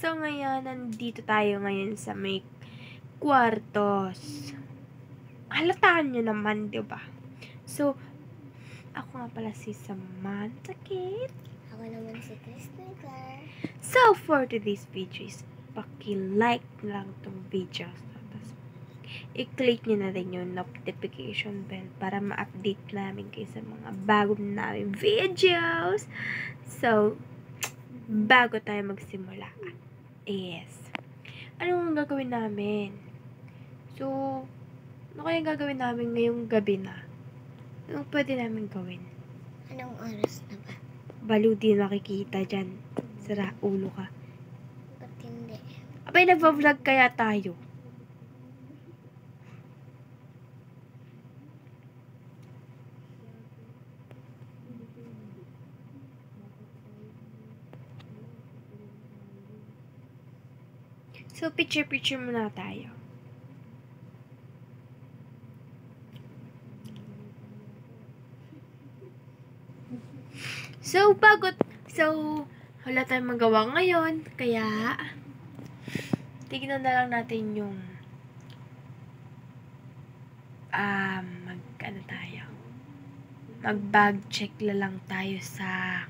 So, ngayon, nandito tayo ngayon sa may kwartos. Halataan nyo naman, di ba? So, ako nga pala si Samantha Kate. Ako naman si Kristen Claire. So, for today's video is paki-like lang tong video. Tapos, i-click nyo na rin yung notification bell para ma-update namin kayo sa mga bago namin videos. So, bago tayo magsimula, anong gagawin namin? So, ano kaya gagawin namin ngayong gabi na? Anong pwede namin gawin? Anong oras na ba? Baliw di nakikita dyan. Sira ulo ka. Ba't hindi? Abay, nagva-vlog kaya tayo. So, picture muna tayo. So, wala tayong magawa ngayon, kaya, tignan na lang natin yung, mag-bag check na lang tayo sa,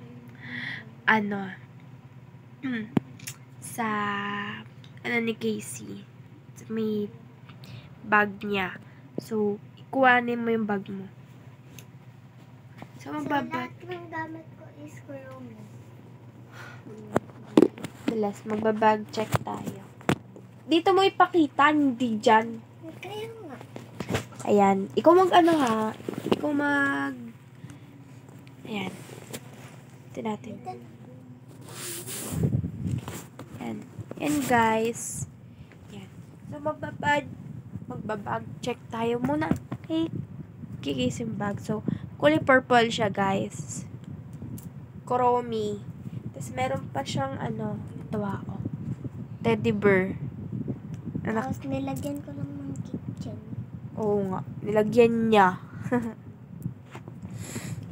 ni Casey. Sa may bag niya. So, ikuhanin mo yung bag mo. So, lahat ng gamit ko is Chrome. Dalas, magbabag check tayo. Dito mo ipakita, hindi dyan. Kaya nga. Ayan. Ikaw Ikaw Ayan. Ito natin. Ayan. Ayan, guys. Ayan. So, magbabag check tayo muna. Okay? Kikisim bag. So, kulay purple siya, guys. Chromey. Tapos, meron pa siyang, ito teddy bear. Tapos, nilagyan ko lang ng kitchen. Oo nga. Nilagyan niya.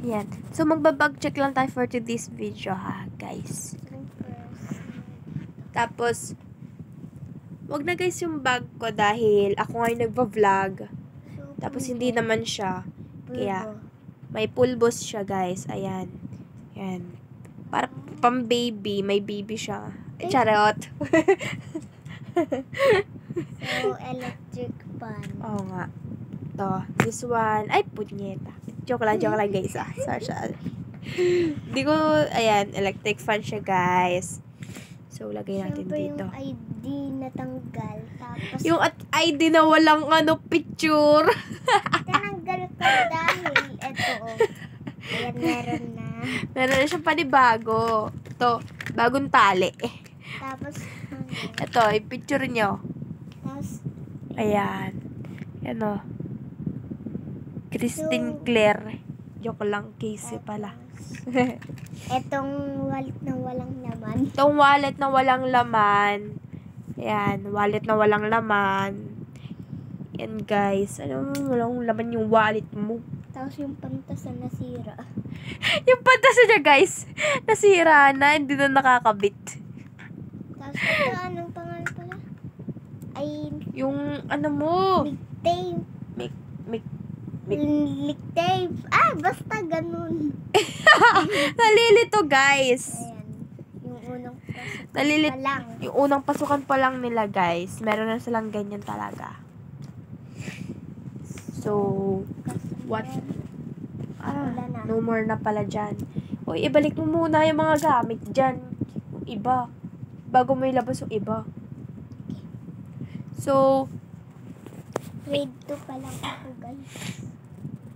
Yan. So, magbabag check lang tayo for today's video, ha, guys. Tapos, wag na guys yung bag ko dahil ako nga yung nagva-vlog. Tapos, hindi naman siya. Kaya, may pulbos siya, guys. Ayan. Ayan. Para pang baby. May baby siya. Charot. So, electric fan. Oo nga. Ito. This one. Ay, punyeta. Joke lang, guys. Sorry. Di ko, ayan, electric fan siya, guys. So, lagay natin Siyempre, dito. yung ID natanggal. Tapos, Yung ID na walang picture. tinanggal ko dahil ito, ayan, meron na. Meron na siyang panibago. Ito, bagong tali. Tapos, Ito, i-picture nyo. tapos, Ayan. Yan Christine Claire. Joke lang, Casey pala. etong wallet na walang laman. Itong wallet na walang laman. Ayan, wallet na walang laman. Yan, guys. Walang laman yung wallet mo. Tapos yung pantas na nasira. Yung pantasa niya, guys. Nasira na, hindi na nakakabit. Tapos ito, anong pangalan pala? Ay, Yung, mo? tape. Tape. Basta ganun. Nalilito, guys. Ayan. Yung unang pasok Nalilit. pa lang. Yung unang pasukan pa lang nila, guys. Meron na silang ganyan talaga. So, what? Wala na. No more na pala dyan. Uy, ibalik mo muna yung mga gamit dyan. Yung iba. Bago mo ilabas yung iba. So, Grade 2 pa lang ako, guys.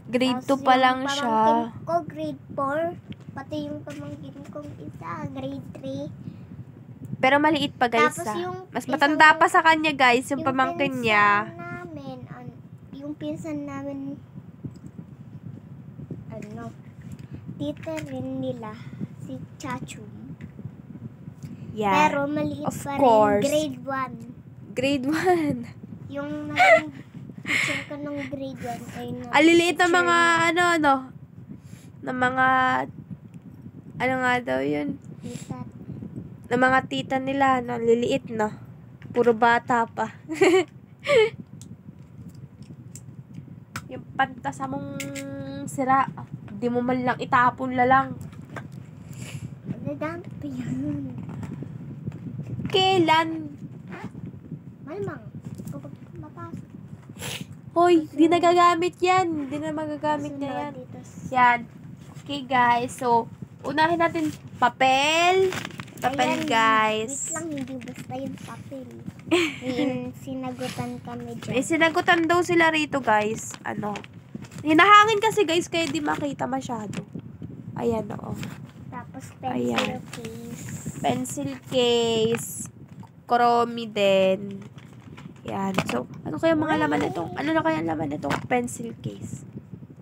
grade 2 Tapos pa yung lang siya. pamangkin ko, grade 4. Pati yung pamangkin kong isa, grade 3. Pero maliit pa, guys. Tapos yung Mas isang- matanda pa sa kanya, guys. Yung pamangkin niya. Yung pinsan namin, tita rin nila, si Chachum. Yeah. Pero maliit of pa course. rin, grade 1. Grade 1. Yung naging picture ko ng grade 1 ay na Aliliit na picture mga, niya. na mga, ano nga daw yun? Tita ng mga tita nila na liliit na. Puro bata pa. Yung pantasa mong sira, di mo man lang itapon lang. Nagagamit pa yun. Kailan? Malamang. Kapag mapasok. Hoy, di nagagamit yan. Di na magagamit na yan. Dito Yan. Okay, guys. So, unahin natin papel. Papel, Ayan, guys. Wait lang, hindi basta yung papel. May sinagutan kami May dyan. sinagutan daw sila rito, guys. Ano? Hinahangin kasi, guys, kaya di makita masyado. Ayan, oo. Tapos pencil Ayan. case. Pencil case. Chromie din. Yan. So, ano kaya mga laman nito? Ano na kaya laman nitong pencil case?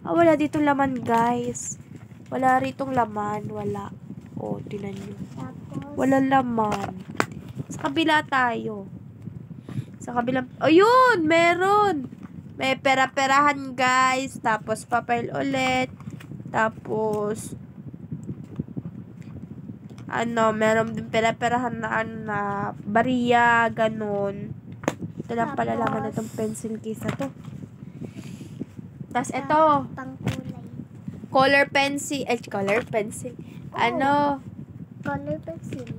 Wala dito laman, guys. Wala ritong laman. Wala. Tinan nyo. Tapos, Walang laman. Sa kabila tayo. Sa kabilang... Ayun! Meron! May pera-perahan, guys. Tapos, papel ulit. Tapos, meron din pera-perahan na bariya, ganun. Ito lang pala Tapos, laman na itong pencil case na to. Tapos, ito. pangkulay. Color pencil. Color pencil. Color pencil.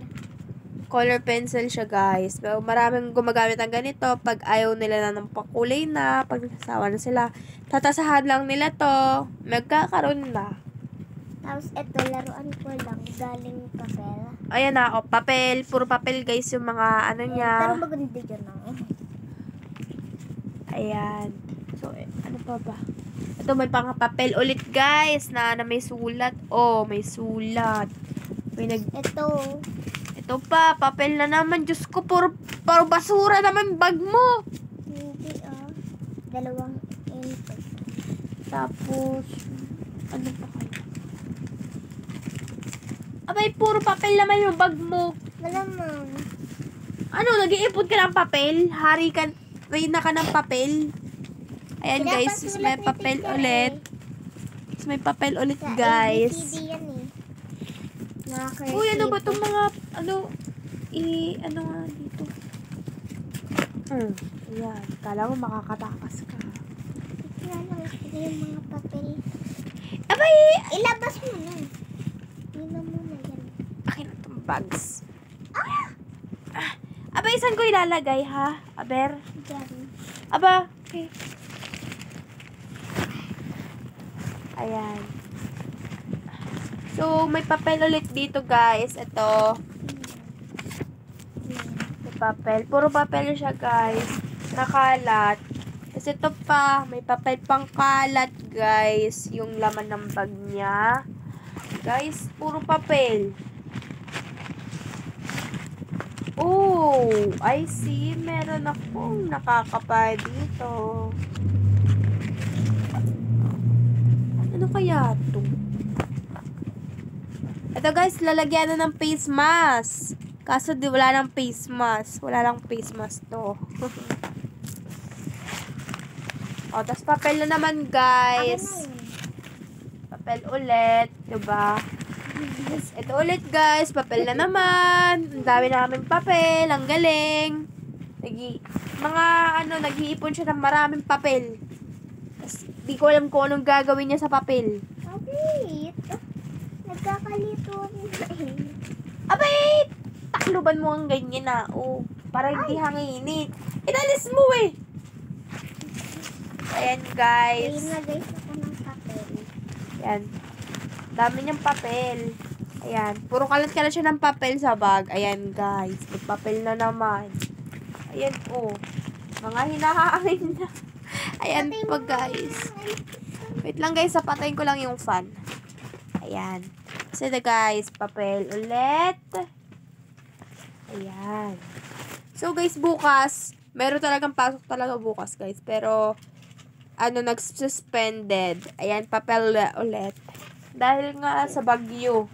Color pencil siya, guys. Pero maraming gumagamit ng ganito. Pag ayaw nila na ng pakulay na, pag nasasawa na sila, tatasahan lang nila to. Magkakaroon na. Tapos, ito, laruan ko lang. Galing papel. Ayan na, papel. Puro papel, guys, yung mga Pero niya. maganda dyan ako. Ayan. So, ano pa ba? Ito, may pang papel ulit, guys, na may sulat. May sulat. Ito pa, papel na naman. Diyos ko, puro basura naman bag mo. Hindi, dalawang input. Tapos, ano pa kayo? Abay, puro papel naman yung bag mo. Malamang. Ano, nag-iipon ka ng papel? Reyna ka ng papel? Ayan, guys, may papel ulit. May papel ulit, guys. ABCD yan eh. Uy, ano ba itong mga, ano nga dito? Ayan, kala mo makakatakas ka. Kaya lang, ito yung mga papel. Abay! Ilabas mo na. Yun na muna yan. Akin na itong bags. Abay, saan ko ilalagay, ha? Aber? Diyan. Aba, okay. Ayan. So, may papel ulit dito, guys. Ito. May papel. Puro papel siya, guys. Nakalat. Tapos ito pa. May papel pang kalat, guys. Yung laman ng bag niya. Guys, puro papel. I see. Meron akong nakakapa dito. Ano kaya ito? Ito, guys, lalagyan na ng face mask. Kaso wala lang face mask. Wala lang face mask to. Tapos papel na naman, guys. Papel ulit. Diba? Yes, ito ulit, guys. Papel na naman. Ang dami namin papel. Ang galing. Nag-iipon siya ng maraming papel. Tapos, di ko alam kung anong gagawin niya sa papel. Wait. Nagkakalito ako na eh. Abay! Takluban mo ang ganyan na. Para hindi hanginit. Inalis mo eh. Ayan, guys. Ilagay ako ng papel. Ayan. Dami niyang papel. Ayan. Puro kalat-kalat siya ng papel sa bag. Ayan, guys. May papel na naman. Ayan, mga hinahangin na. Ayan po, guys. Wait lang, guys. Sapatayin ko lang yung fan. Ayan. So, guys, papel ulit. Ayan. So, guys, bukas, meron talagang pasok talaga bukas, guys. Pero, nag-suspended. Ayan, papel ulit. Dahil nga sa bagyo.